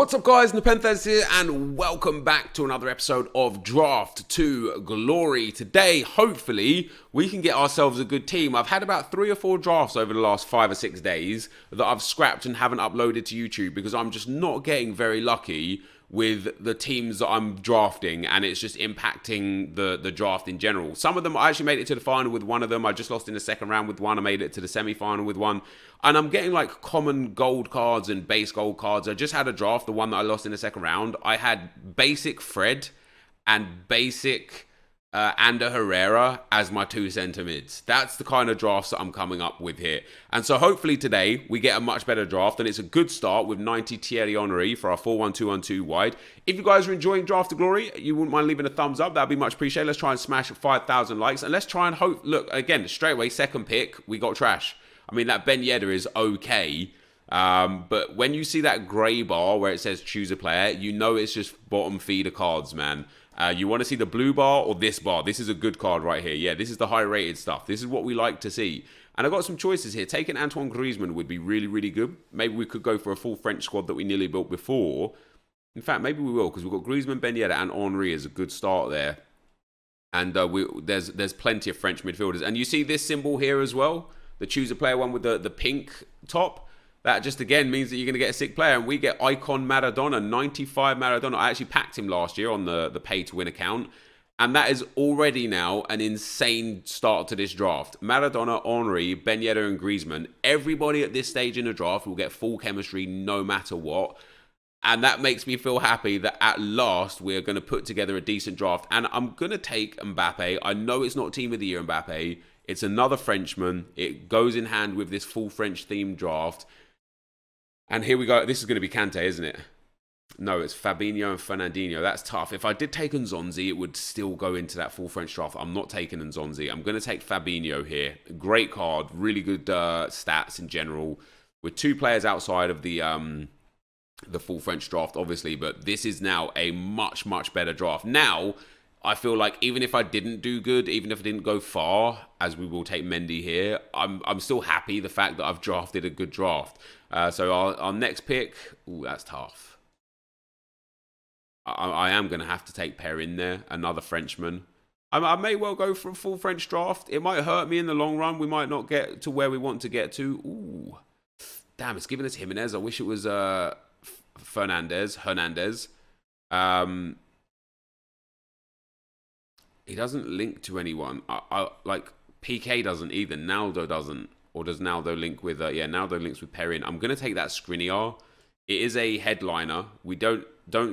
What's up guys, NepentheZ here and welcome back to another episode of Draft to Glory. Today, hopefully, we can get ourselves a good team. I've had about 3 or 4 drafts over the last 5 or 6 days that I've scrapped and haven't uploaded to YouTube because I'm just not getting very lucky with the teams that I'm drafting, and it's just impacting the draft in general. Some of them, I actually made it to the final with one of them. I just lost in the second round with one. I made it to the semi-final with one. And I'm getting like common gold cards and base gold cards. I just had a draft, the one that I lost in the second round. I had basic Fred and basic Ander Herrera as my 2 centre mids. That's the kind of drafts that I'm coming up with here. And so hopefully today we get a much better draft, and it's a good start with 90 Thierry Henry for our 4-1-2-1-2 wide. If you guys are enjoying Draft to Glory, you wouldn't mind leaving a thumbs up. That'd be much appreciated. Let's try and smash 5,000 likes, and let's try and hope. Look, again, straight away, second pick, we got trash. I mean, that Ben Yedder is okay. But when you see that grey bar where it says choose a player, you know it's just bottom feeder cards, man. You want to see the blue bar or this bar? This is a good card right here. Yeah, this is the high-rated stuff. This is what we like to see. And I've got some choices here. Taking Antoine Griezmann would be really, really good. Maybe we could go for a full French squad that we nearly built before. In fact, maybe we will, because we've got Griezmann, Ben Yedder, and Henry as a good start there. And there's plenty of French midfielders. And you see this symbol here as well? The choose a player one with the pink top. That just, again, means that you're going to get a sick player. And we get Icon Maradona, 95 Maradona. I actually packed him last year on the pay-to-win account. And that is already now an insane start to this draft. Maradona, Henry, Ben Yedder, and Griezmann. Everybody at this stage in the draft will get full chemistry no matter what. And that makes me feel happy that at last we're going to put together a decent draft. And I'm going to take Mbappe. I know it's not Team of the Year Mbappe. It's another Frenchman. It goes in hand with this full French-themed draft. And here we go. This is going to be Kante, isn't it? No, it's Fabinho and Fernandinho. That's tough. If I did take Nzonzi, it would still go into that full French draft. I'm not taking Nzonzi. I'm going to take Fabinho here. Great card. Really good stats in general. With 2 players outside of the full French draft, obviously. But this is now a much, much better draft. Now, I feel like even if I didn't do good, even if I didn't go far, as we will take Mendy here, I'm still happy the fact that I've drafted a good draft. So our next pick, ooh, that's tough. I am going to have to take Perrin there, another Frenchman. I may well go for a full French draft. It might hurt me in the long run. We might not get to where we want to get to. Ooh, damn, it's giving us Jimenez. I wish it was Hernandez. He doesn't link to anyone. Like, PK doesn't either. Naldo doesn't. Or does Naldo link with... yeah, Naldo links with Perrin. I'm going to take that Skriniar. It is a headliner. We don't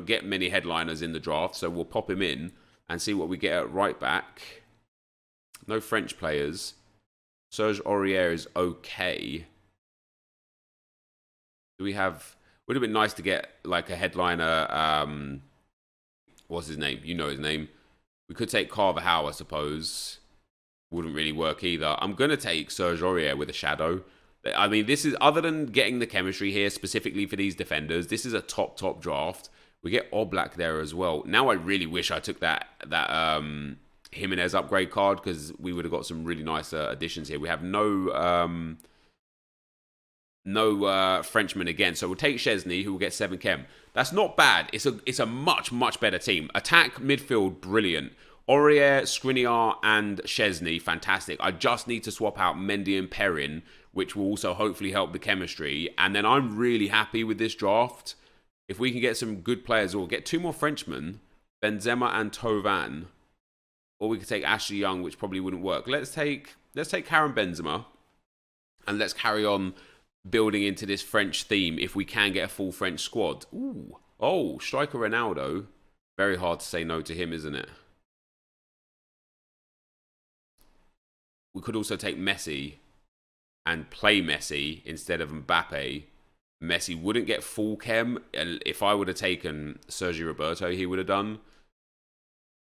get many headliners in the draft, so we'll pop him in and see what we get at right back. No French players. Serge Aurier is okay. Do we have... Would have been nice to get, like, a headliner... what's his name? You know his name. We could take Carvajal, I suppose. Wouldn't really work either. I'm going to take Serge Aurier with a shadow. I mean, this is, other than getting the chemistry here specifically for these defenders, this is a top draft. We get Oblak there as well. Now I really wish I took that Jimenez upgrade card, because we would have got some really nice additions here. We have no Frenchman again. So we'll take Szczesny, who will get 7 chem. That's not bad. It's a much, much better team. Attack, midfield, brilliant. Aurier, Skriniar, and Szczesny, fantastic. I just need to swap out Mendy and Perrin, which will also hopefully help the chemistry. And then I'm really happy with this draft. If we can get some good players, or get 2 more Frenchmen, Benzema and Thauvin, or we could take Ashley Young, which probably wouldn't work. Let's take Karim Benzema, and let's carry on building into this French theme if we can get a full French squad. Ooh. Oh, striker Ronaldo. Very hard to say no to him, isn't it? We could also take Messi and play Messi instead of Mbappe. Messi wouldn't get full chem. If I would have taken Sergio Roberto, he would have done.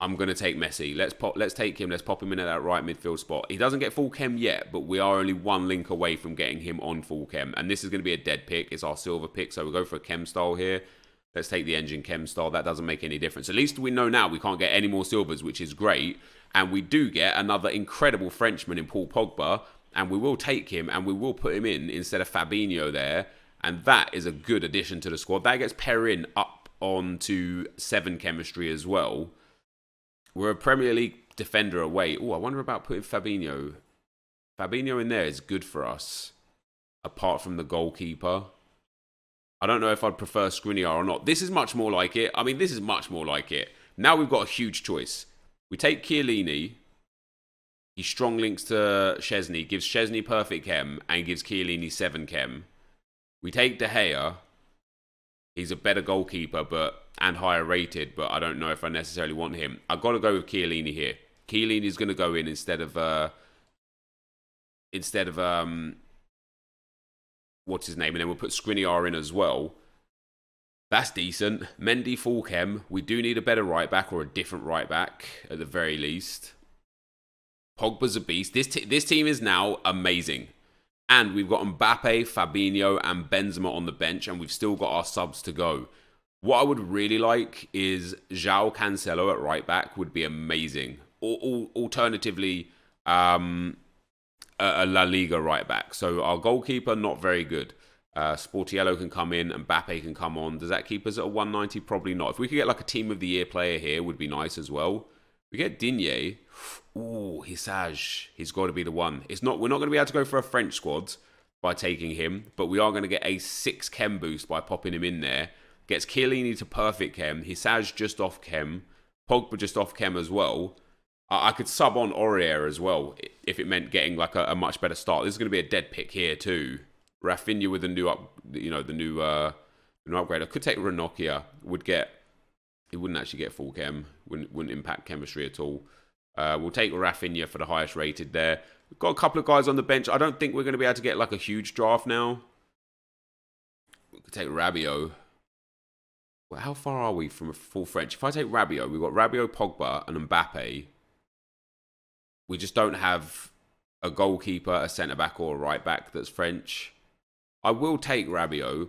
I'm going to take Messi. Let's take him. Let's pop him in at that right midfield spot. He doesn't get full chem yet, but we are only 1 link away from getting him on full chem. And this is going to be a dead pick. It's our silver pick, so we'll go for a chem style here. Let's take the engine chem style. That doesn't make any difference. At least we know now we can't get any more silvers, which is great. And we do get another incredible Frenchman in Paul Pogba. And we will take him and we will put him in instead of Fabinho there. And that is a good addition to the squad. That gets Perrin up onto 7 chemistry as well. We're a Premier League defender away. Oh, I wonder about putting Fabinho. Fabinho in there is good for us, apart from the goalkeeper. I don't know if I'd prefer Skriniar or not. This is much more like it. I mean, this is much more like it. Now we've got a huge choice. We take Chiellini. He strong links to Szczesny, gives Szczesny perfect chem, and gives Chiellini 7 chem. We take De Gea. He's a better goalkeeper and higher rated, but I don't know if I necessarily want him. I've got to go with Chiellini here. Chiellini's going to go in instead of what's his name, and then we'll put Skriniar in as well. That's decent. Mendy full chem. We do need a better right back or a different right back at the very least. Pogba's a beast. This team is now amazing. And we've got Mbappe, Fabinho, and Benzema on the bench, and we've still got our subs to go. What I would really like is João Cancelo at right back would be amazing. Alternatively, a La Liga right back. So our goalkeeper, not very good. Sportiello can come in, Mbappe can come on. Does that keep us at a 190? Probably not. If we could get like a team of the year player here, would be nice as well. We get Digne. Ooh, Hisage. He's got to be the one. We're not going to be able to go for a French squad by taking him, but we are going to get a 6 chem boost by popping him in there. Gets Chiellini to perfect chem. Hisage just off chem. Pogba just off chem as well. I could sub on Aurier as well if it meant getting like a much better start. This is going to be a dead pick here too. Rafinha with the new upgrade. I could take Ranocchia. It wouldn't actually get full chem. Wouldn't impact chemistry at all. We'll take Rafinha for the highest rated there. We've got a couple of guys on the bench. I don't think we're going to be able to get like a huge draft now. We could take Rabiot. Well, how far are we from a full French? If I take Rabiot, we've got Rabiot, Pogba, and Mbappe. We just don't have a goalkeeper, a centre-back, or a right-back that's French. I will take Rabiot.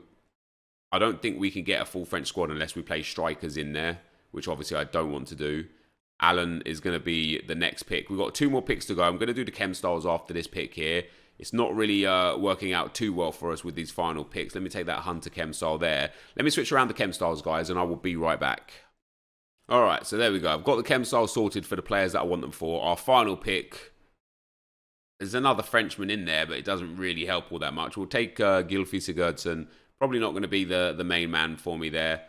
I don't think we can get a full French squad unless we play strikers in there, which obviously I don't want to do. Alan is going to be the next pick. We've got 2 more picks to go. I'm going to do the chem styles after this pick here. It's not really working out too well for us with these final picks. Let me take that Hunter chem style there. Let me switch around the chem styles, guys, and I will be right back. All right, so there we go. I've got the chem style sorted for the players that I want them for. Our final pick, there's another Frenchman in there, but it doesn't really help all that much. We'll take Gylfi Sigurdsson. Probably not going to be the main man for me there.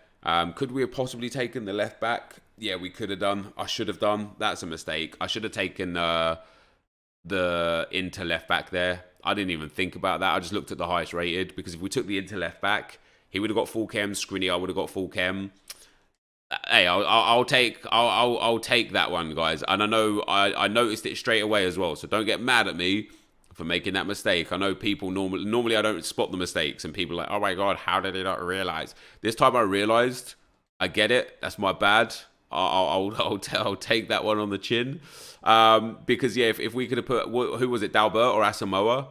Could we have possibly taken the left back? Yeah, we could have done. I should have done. That's a mistake. I should have taken the Inter left back there. I didn't even think about that. I just looked at the highest rated, because if we took the Inter left back, he would have got full chem. Skriniar would have got full chem. Hey, I'll take that one, guys. And I know I noticed it straight away as well. So don't get mad at me for making that mistake. I know people normally I don't spot the mistakes, and people are like, oh my god, how did I not realize? This time I realized. I get it. That's my bad. I'll take that one on the chin. Because yeah, if we could have put, who was it, Dalbert or Asamoah,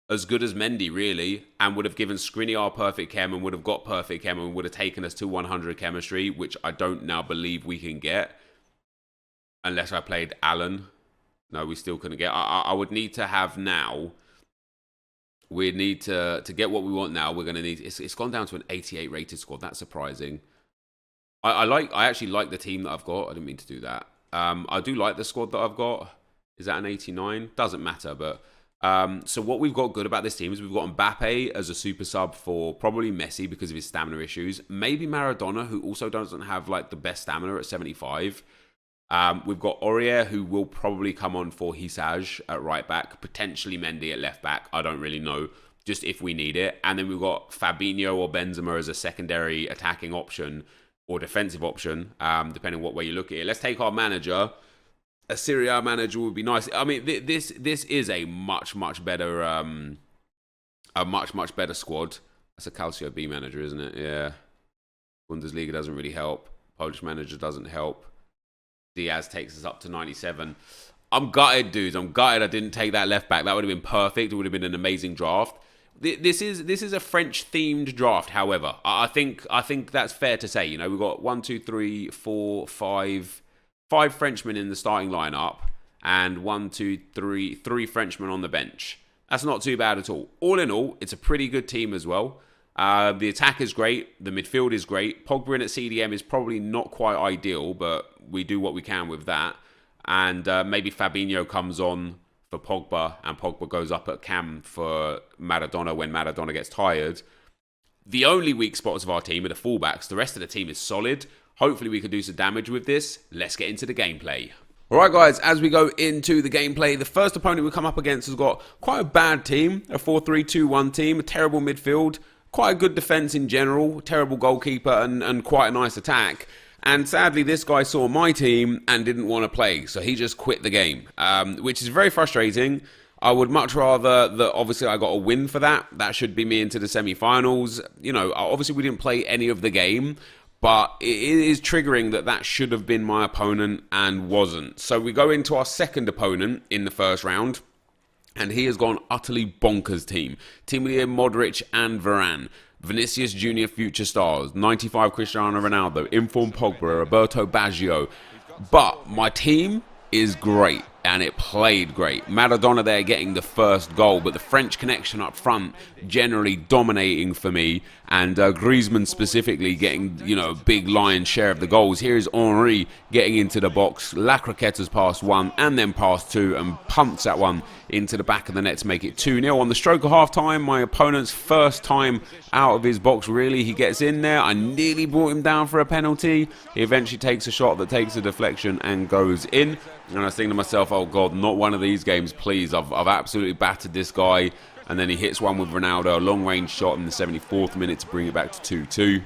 as good as Mendy really, and would have given Skriniar perfect chem and would have got perfect chem and would have taken us to 100 chemistry, which I don't now believe we can get unless I played Alan. No, we still couldn't get. I would need to have now. We need to get what we want now. We're gonna need. It's gone down to an 88 rated squad. That's surprising. I actually like the team that I've got. I didn't mean to do that. I do like the squad that I've got. Is that an 89? Doesn't matter, but. So what we've got good about this team is we've got Mbappe as a super sub for probably Messi because of his stamina issues. Maybe Maradona, who also doesn't have like the best stamina at 75. We've got Aurier, who will probably come on for Hisage at right back. Potentially Mendy at left back. I don't really know. Just if we need it. And then we've got Fabinho or Benzema as a secondary attacking option or defensive option, depending on what way you look at it. Let's take our manager. A Serie A manager would be nice. I mean, this is a much better squad. That's a Calcio B manager, isn't it? Yeah. Bundesliga doesn't really help. Polish manager doesn't help. Diaz takes us up to 97. I'm gutted, dudes. I'm gutted I didn't take that left back. That would have been perfect. It would have been an amazing draft. This is a French themed draft. However, I think that's fair to say. You know, we've got 1, 2, 3, 4, 5 Frenchmen in the starting lineup and 1, 2, 3, 3 Frenchmen on the bench. That's not too bad at all. All in all, it's a pretty good team as well. The attack is great. The midfield is great. Pogba in at CDM is probably not quite ideal, but we do what we can with that. And maybe Fabinho comes on for Pogba, and Pogba goes up at cam for Maradona when Maradona gets tired. The only weak spots of our team are the fullbacks. The rest of the team is solid. Hopefully we can do some damage with this. Let's get into the gameplay. Alright guys, as we go into the gameplay, the first opponent we come up against has got quite a bad team. A 4-3-2-1 team, a terrible midfield, quite a good defence in general, terrible goalkeeper and quite a nice attack. And sadly, this guy saw my team and didn't want to play, so he just quit the game, which is very frustrating. I would much rather that, obviously, I got a win for that. That should be me into the semi-finals. You know, obviously, we didn't play any of the game, but it is triggering that should have been my opponent and wasn't. So we go into our second opponent in the first round, and he has gone utterly bonkers team. Team of the year, Modric and Varane. Vinicius Junior future stars, 95 Cristiano Ronaldo, informed Pogba, Roberto Baggio. But my team is great, and it played great. Maradona there getting the first goal, but the French connection up front generally dominating for me, and Griezmann specifically getting, you know, a big lion's share of the goals. Here is Henry getting into the box. Lacroqueta's past one, and then past two, and pumps that one into the back of the net to make it 2-0. On the stroke of half-time, my opponent's first time out of his box, really. He gets in there. I nearly brought him down for a penalty. He eventually takes a shot that takes a deflection and goes in. And I was thinking to myself, oh God, not one of these games, please. I've absolutely battered this guy. And then he hits one with Ronaldo, a long-range shot in the 74th minute to bring it back to 2-2.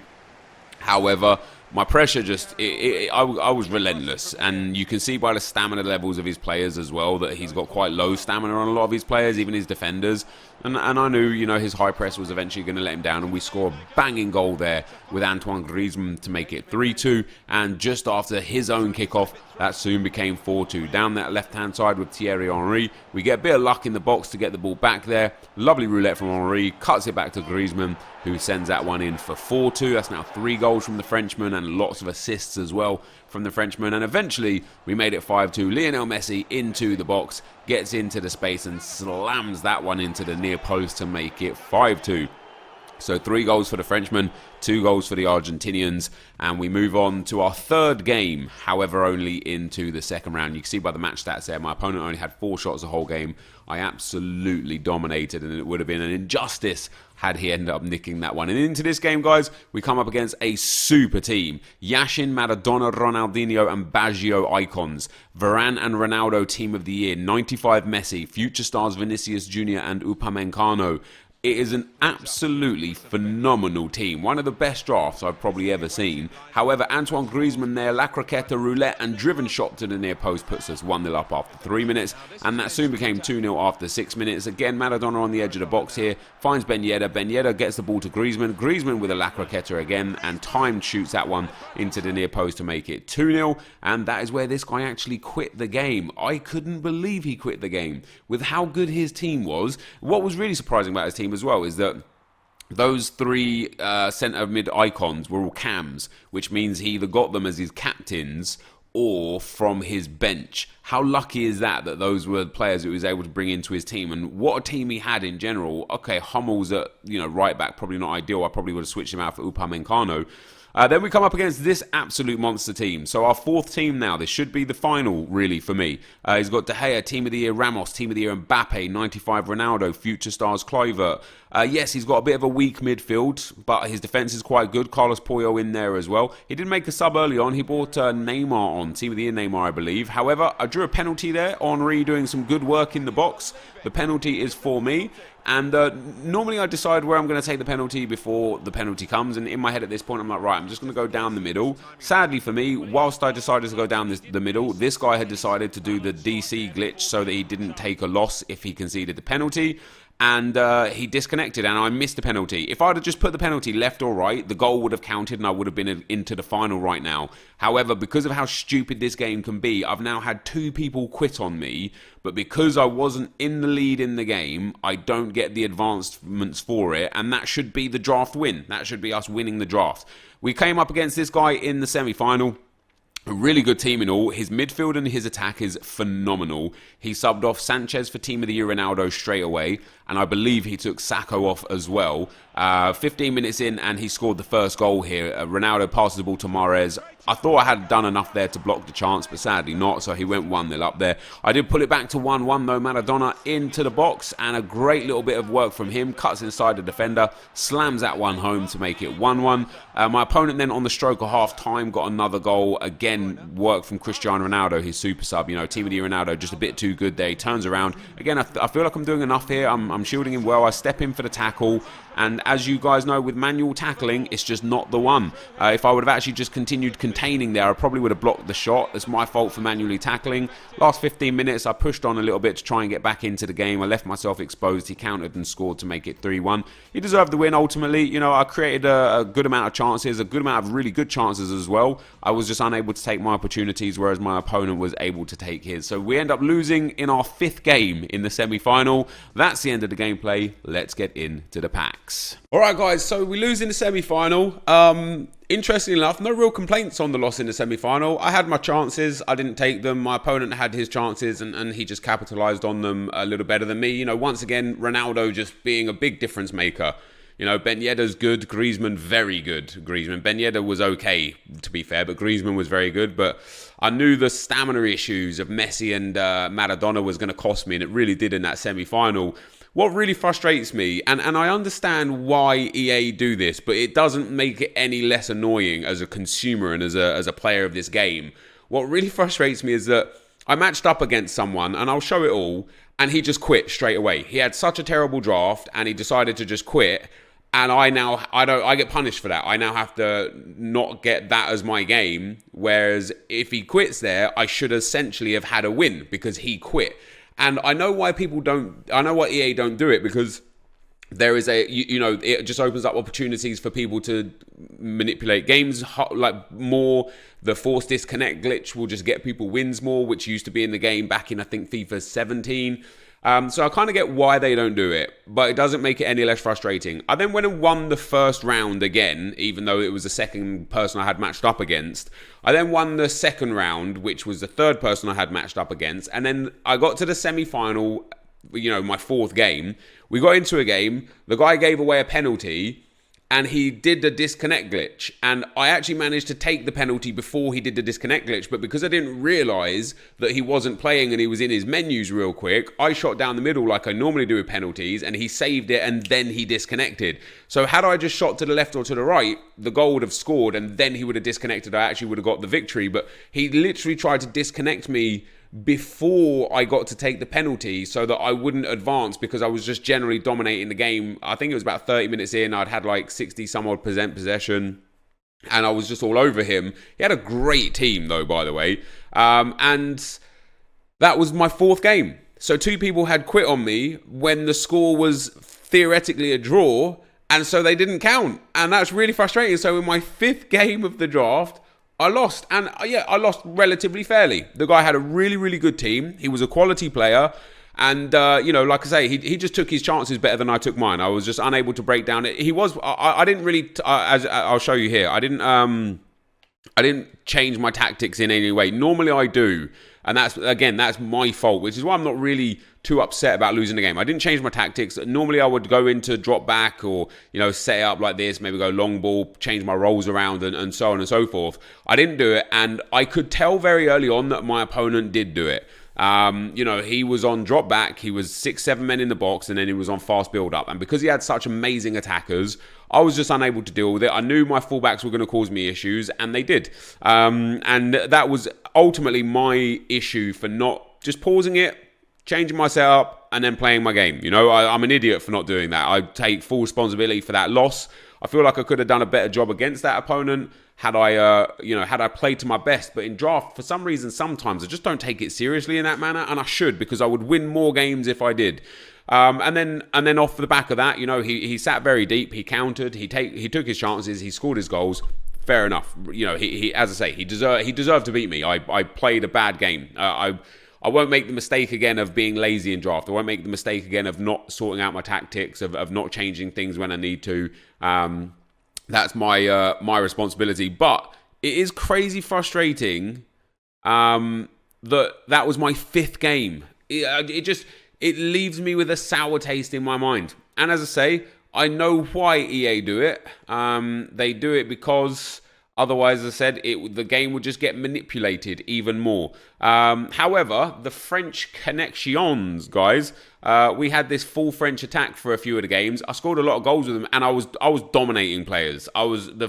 However, my pressure just, I was relentless. And you can see by the stamina levels of his players as well that he's got quite low stamina on a lot of his players, even his defenders. And I knew, you know, his high press was eventually going to let him down. And we score a banging goal there with Antoine Griezmann to make it 3-2. And just after his own kickoff, that soon became 4-2. Down that left-hand side with Thierry Henry. We get a bit of luck in the box to get the ball back there. Lovely roulette from Henry. Cuts it back to Griezmann, who sends that one in for 4-2. That's now 3 goals from the Frenchman and lots of assists as well from the Frenchman. And eventually, we made it 5-2. Lionel Messi into the box, gets into the space and slams that one into the near post to make it 5-2. So 3 goals for the Frenchman, 2 goals for the Argentinians, and we move on to our third game, however only into the second round. You can see by the match stats there, my opponent only had 4 shots the whole game. I absolutely dominated, and it would have been an injustice had he ended up nicking that one. And into this game, guys, we come up against a super team. Yashin, Maradona, Ronaldinho, and Baggio icons. Varane and Ronaldo team of the year. 95 Messi, future stars Vinicius Junior and Upamecano. It is an absolutely phenomenal team. One of the best drafts I've probably ever seen. However, Antoine Griezmann there, Lacroqueta, roulette, and driven shot to the near post puts us 1-0 up after 3 minutes. And that soon became 2-0 after 6 minutes. Again, Maradona on the edge of the box here. Finds Ben Yedder. Ben Yedder gets the ball to Griezmann. Griezmann with a Lacroqueta again. And timed shoots that one into the near post to make it 2-0. And that is where this guy actually quit the game. I couldn't believe he quit the game. With how good his team was. What was really surprising about his team as well is that those 3 centre mid icons were all cams, which means he either got them as his captains or from his bench. How lucky is that those were the players that he was able to bring into his team, and what a team he had in general. Okay, Hummel's at, you know, right back, probably not ideal. I probably would have switched him out for Upamecano. Then we come up against this absolute monster team. So our 4th team now. This should be the final, really, for me. He's got De Gea, Team of the Year Ramos, Team of the Year Mbappe, 95 Ronaldo, future stars Kluivert. Yes, he's got a bit of a weak midfield, but his defence is quite good. Carlos Puyol in there as well. He did make a sub early on. He brought Neymar on, Team of the Year Neymar, I believe. However, I drew a penalty there. Henry doing some good work in the box. The penalty is for me. And normally I decide where I'm going to take the penalty before the penalty comes. And in my head at this point, I'm like, right, I'm just going to go down the middle. Sadly for me, whilst I decided to go down the middle, this guy had decided to do the DC glitch so that he didn't take a loss if he conceded the penalty. And he disconnected and I missed the penalty. If I'd have just put the penalty left or right, the goal would have counted and I would have been into the final right now. However, because of how stupid this game can be, I've now had 2 people quit on me. But because I wasn't in the lead in the game, I don't get the advancements for it. And that should be the draft win. That should be us winning the draft. We came up against this guy in the semi-final. A really good team in all. His midfield and his attack is phenomenal. He subbed off Sanchez for Team of the Year Ronaldo straight away. And I believe he took Sacco off as well. 15 minutes in, and he scored the first goal here. Ronaldo passes the ball to Mahrez. I thought I had done enough there to block the chance, but sadly not, so he went 1-0 up there. I did pull it back to 1-1 though. Maradona into the box, and a great little bit of work from him. Cuts inside the defender, slams that one home to make it 1-1. My opponent then on the stroke of half-time got another goal. Again, work from Cristiano Ronaldo, his super sub. You know, Team of the Ronaldo just a bit too good there. He turns around. Again, I feel like I'm doing enough here. I'm shielding him well. I step in for the tackle. And as you guys know, with manual tackling, it's just not the one. If I would have actually just continued containing there, I probably would have blocked the shot. It's my fault for manually tackling. Last 15 minutes, I pushed on a little bit to try and get back into the game. I left myself exposed. He countered and scored to make it 3-1. He deserved the win ultimately. You know, I created a good amount of chances, a good amount of really good chances as well. I was just unable to take my opportunities, whereas my opponent was able to take his. So we end up losing in our 5th game in the semi-final. That's the end of the gameplay. Let's get into the pack. Alright guys, so we lose in the semi-final. Interestingly enough, no real complaints on the loss in the semi-final. I had my chances, I didn't take them. My opponent had his chances and he just capitalised on them a little better than me. You know, once again, Ronaldo just being a big difference maker. You know, Ben Yedder's good, Griezmann very good. Ben Yedder was okay, to be fair, but Griezmann was very good. But I knew the stamina issues of Messi and Maradona was going to cost me, and it really did in that semi-final. What really frustrates me, and I understand why EA do this, but it doesn't make it any less annoying as a consumer and as a player of this game. What really frustrates me is that I matched up against someone, and I'll show it all, and he just quit straight away. He had such a terrible draft, and he decided to just quit. And I get punished for that. I now have to not get that as my game. Whereas if he quits there, I should essentially have had a win because he quit. And I know why I know why EA don't do it, because there is you know, it just opens up opportunities for people to manipulate games like more. The force disconnect glitch will just get people wins more, which used to be in the game back in, I think, FIFA 17. So I kind of get why they don't do it, but it doesn't make it any less frustrating. I then went and won the first round again, even though it was the second person I had matched up against. I then won the second round, which was the third person I had matched up against. And then I got to the semi-final, you know, my 4th game. We got into a game. The guy gave away a penalty, and he did the disconnect glitch. And I actually managed to take the penalty before he did the disconnect glitch. But because I didn't realise that he wasn't playing and he was in his menus real quick, I shot down the middle like I normally do with penalties, and he saved it and then he disconnected. So had I just shot to the left or to the right, the goal would have scored and then he would have disconnected. I actually would have got the victory. But he literally tried to disconnect me before I got to take the penalty so that I wouldn't advance, because I was just generally dominating the game. I think it was about 30 minutes in, I'd had like 60 some odd % possession, and I was just all over him. He had a great team though, by the way, and that was my 4th game. So 2 people had quit on me when the score was theoretically a draw, and so they didn't count, and that's really frustrating. So in my 5th game of the draft, I lost, and yeah, I lost relatively fairly. The guy had a really, really good team. He was a quality player, and you know, like I say, he just took his chances better than I took mine. I was just unable to break down it. I didn't really, as I'll show you here, I didn't change my tactics in any way. Normally I do, and that's my fault, which is why I'm not really too upset about losing the game. I didn't change my tactics. Normally I would go into drop back, or, you know, set it up like this, maybe go long ball, change my roles around, and so on and so forth. I didn't do it, and I could tell very early on that my opponent did do it. You know, he was on drop back, he was 6-7 men in the box, and then he was on fast build up. And because he had such amazing attackers, I was just unable to deal with it. I knew my fullbacks were going to cause me issues, and they did. And that was ultimately my issue for not just pausing it, changing my setup, and then playing my game. You know, I'm an idiot for not doing that. I take full responsibility for that loss. I feel like I could have done a better job against that opponent had I played to my best. But in draft, for some reason, sometimes I just don't take it seriously in that manner, and I should, because I would win more games if I did. And then off the back of that, you know, he sat very deep. He countered. He took his chances. He scored his goals. Fair enough. You know, he as I say, he deserved to beat me. I played a bad game. I won't make the mistake again of being lazy in draft. I won't make the mistake again of not sorting out my tactics, of not changing things when I need to. That's my responsibility. But it is crazy frustrating that was my 5th game. It leaves me with a sour taste in my mind. And as I say, I know why EA do it. They do it because otherwise, as I said, the game would just get manipulated even more. However, the French connections, guys, we had this full French attack for a few of the games. I scored a lot of goals with them, and I was dominating players. I was the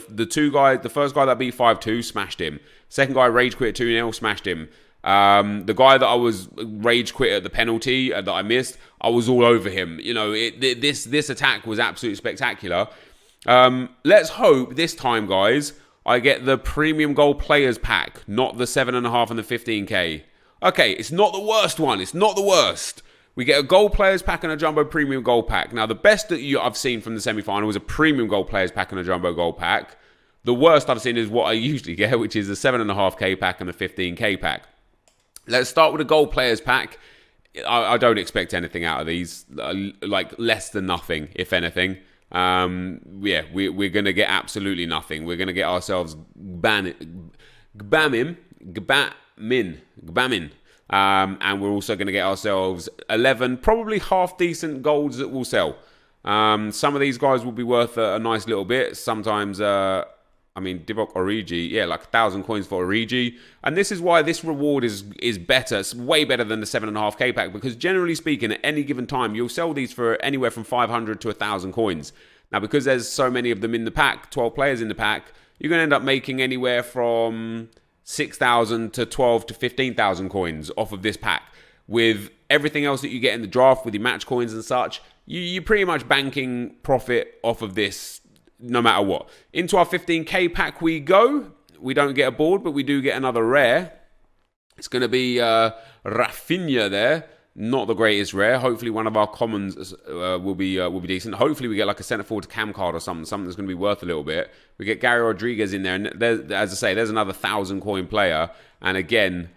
first guy that beat 5-2, smashed him. Second guy rage quit 2-0, smashed him. The guy that I was rage quit at the penalty that I missed, I was all over him. You know, this attack was absolutely spectacular. Let's hope this time, guys, I get the premium gold players pack, not the 7.5 and the 15k. Okay, it's not the worst one. It's not the worst. We get a gold players pack and a jumbo premium gold pack. Now, the best that I've seen from the semi-final was a premium gold players pack and a jumbo gold pack. The worst I've seen is what I usually get, which is a 7.5k pack and a 15k pack. Let's start with a gold players pack. I don't expect anything out of these, like less than nothing, if anything. Yeah, we're going to get absolutely nothing. We're going to get ourselves Gbamin. And we're also going to get ourselves 11, probably half decent golds that will sell. Some of these guys will be worth a nice little bit. Sometimes, Divock Origi, yeah, like 1,000 coins for Origi. And this is why this reward is better. It's way better than the 7.5k pack, because generally speaking, at any given time, you'll sell these for anywhere from 500 to 1,000 coins. Now, because there's so many of them in the pack, 12 players in the pack, you're going to end up making anywhere from 6,000 to 12 to 15,000 coins off of this pack. With everything else that you get in the draft, with your match coins and such, you're pretty much banking profit off of this no matter what. Into our 15k pack we go. We don't get a board, but we do get another rare. It's going to be Rafinha there. Not the greatest rare. Hopefully one of our commons will be decent. Hopefully we get like a centre forward to cam card or something that's going to be worth a little bit. We get Gary Rodriguez in there, and as I say, there's another 1,000 coin player. And again,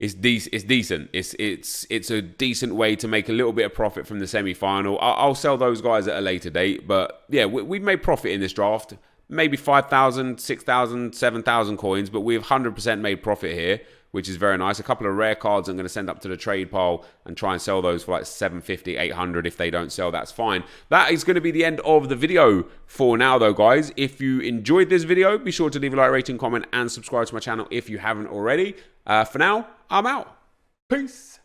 it's decent. It's a decent way to make a little bit of profit from the semi-final. I'll sell those guys at a later date, but yeah, we've made profit in this draft. Maybe 5,000, 6,000, 7,000 coins, but we've 100% made profit here, which is very nice. A couple of rare cards I'm going to send up to the trade pile and try and sell those for like 750, 800. If they don't sell, that's fine. That is going to be the end of the video for now, though, guys. If you enjoyed this video, be sure to leave a like, rating, comment, and subscribe to my channel if you haven't already. For now, I'm out. Peace.